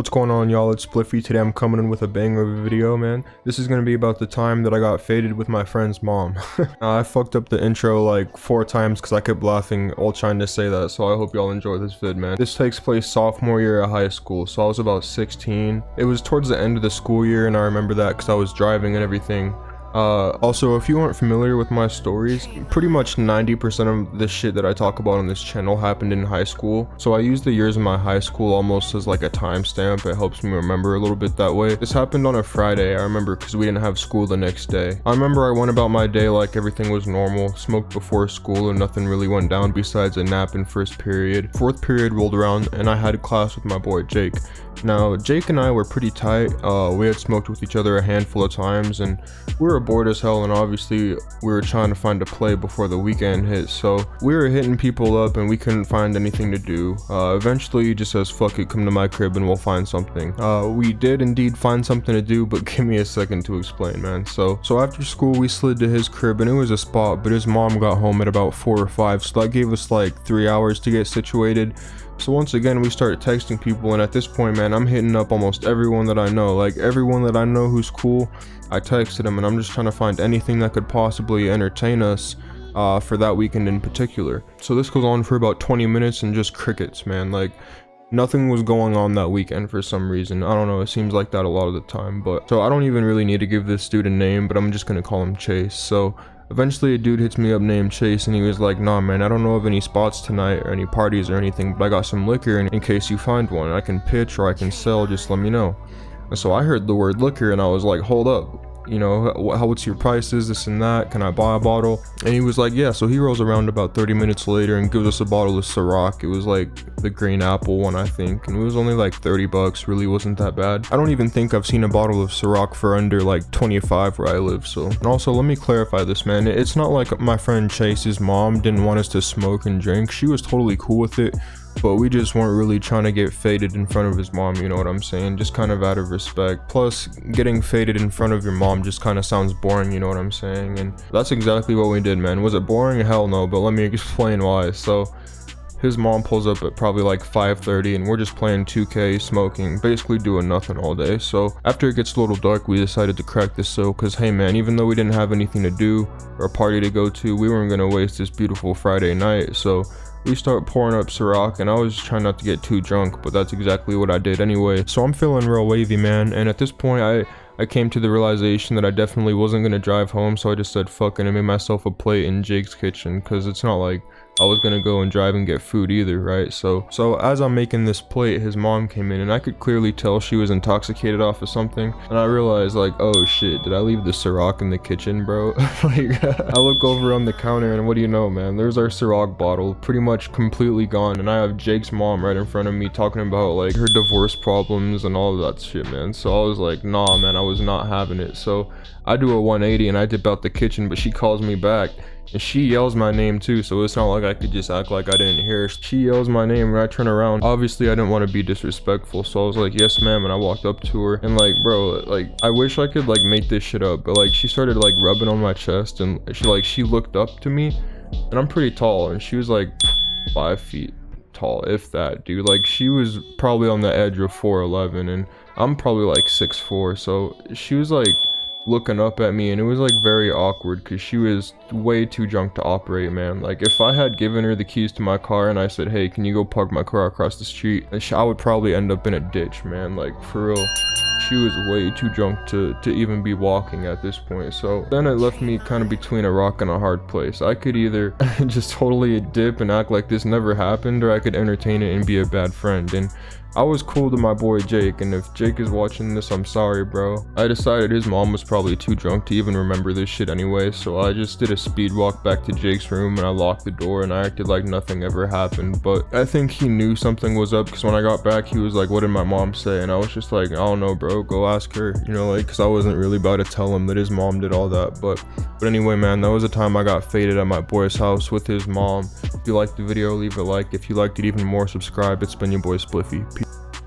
What's going on, y'all? It's Spliffy. Today I'm coming in with a banger of a video, man. This is gonna be about the time that I got faded with my friend's mom. I fucked up the intro like 4 times because I kept laughing while trying to say that, so I hope y'all enjoy this vid, man. This takes place sophomore year at high school, so I was about 16. It was towards the end of the school year, and I remember that because I was driving and everything. Also, if you aren't familiar with my stories, pretty much 90% of the shit that I talk about on this channel happened in high school. So I use the years of my high school almost as like a timestamp. It helps me remember a little bit that way. This happened on a Friday, I remember, because we didn't have school the next day. I remember I went about my day like everything was normal, smoked before school and nothing really went down besides a nap in first period. Fourth period rolled around and I had class with my boy Jake. Now, Jake and I were pretty tight. We had smoked with each other a handful of times and we were bored as hell, and obviously we were trying to find a play before the weekend hit, so we were hitting people up and we couldn't find anything to do. Eventually he just says, fuck it, come to my crib and we'll find something. We did indeed find something to do, but give me a second to explain, man. So after school we slid to his crib and it was a spot, but his mom got home at about 4 or 5, so that gave us like 3 hours to get situated. So once again we started texting people, and at this point, man, I'm hitting up almost everyone that I know. Like everyone that I know who's cool, I texted him, and I'm just trying to find anything that could possibly entertain us for that weekend in particular. So this goes on for about 20 minutes and just crickets, man. Like nothing was going on that weekend for some reason. I don't know, it seems like that a lot of the time. But so I don't even really need to give this dude a name, but I'm just gonna call him Chase. So eventually a dude hits me up named Chase, and he was like, nah man, I don't know of any spots tonight or any parties or anything, but I got some liquor in case you find one. I can pitch or I can sell, just let me know. And so I heard the word liquor and I was like, hold up, you know, what's your prices, this and that, can I buy a bottle? And he was like, yeah. So he rolls around about 30 minutes later and gives us a bottle of Ciroc. It was like the green apple one, I think, and it was only like 30 bucks. Really wasn't that bad. I don't even think I've seen a bottle of Ciroc for under like 25 where I live. So, and also let me clarify this, man, it's not like my friend Chase's mom didn't want us to smoke and drink. She was totally cool with it, but we just weren't really trying to get faded in front of his mom, you know what I'm saying? Just kind of out of respect. Plus, getting faded in front of your mom just kind of sounds boring, you know what I'm saying? And that's exactly what we did, man. Was it boring? Hell no, but let me explain why. So his mom pulls up at probably like 5:30 and we're just playing 2K, smoking, basically doing nothing all day. So after it gets a little dark, we decided to crack this so, because hey man, even though we didn't have anything to do or a party to go to, we weren't gonna waste this beautiful Friday night. So we start pouring up Ciroc, and I was trying not to get too drunk, but that's exactly what I did anyway. So I'm feeling real wavy, man, and at this point I came to the realization that I definitely wasn't gonna drive home, so I just said fuck it and made myself a plate in Jake's kitchen, because it's not like I was gonna go and drive and get food either, right? So as I'm making this plate, his mom came in and I could clearly tell she was intoxicated off of something, and I realized like, oh shit, did I leave the Ciroc in the kitchen, bro? Like I look over on the counter and what do you know, man, there's our Ciroc bottle pretty much completely gone, and I have Jake's mom right in front of me talking about like her divorce problems and all of that shit, man. So I was like, nah man, I was not having it. So I do a 180 and I dip out the kitchen, but she calls me back and she yells my name too, so it's not like I could just act like I didn't hear. She yells my name and I turn around. Obviously I didn't want to be disrespectful, so I was like, yes ma'am, and I walked up to her and like, bro, like I wish I could like make this shit up, but like she started like rubbing on my chest and she looked up to me, and I'm pretty tall and she was like 5 feet tall, if that, dude. Like she was probably on the edge of 4'11" and I'm probably like 6'4", so she was like looking up at me, and it was like very awkward because she was way too drunk to operate, man. Like if I had given her the keys to my car and I said, hey, can you go park my car across the street, I would probably end up in a ditch, man. Like for real, she was way too drunk to even be walking at this point. So then it left me kind of between a rock and a hard place. I could either just totally dip and act like this never happened, or I could entertain it and be a bad friend. And I was cool to my boy Jake, and if Jake is watching this, I'm sorry, bro. I decided his mom was probably too drunk to even remember this shit anyway, so I just did a speed walk back to Jake's room and I locked the door and I acted like nothing ever happened. But I think he knew something was up, because when I got back he was like, what did my mom say? And I was just like, I don't know, bro, go ask her, you know, like, because I wasn't really about to tell him that his mom did all that. But anyway, man, that was the time I got faded at my boy's house with his mom. If you liked the video, leave a like. If you liked it even more, subscribe. It's been your boy Spliffy. Peace.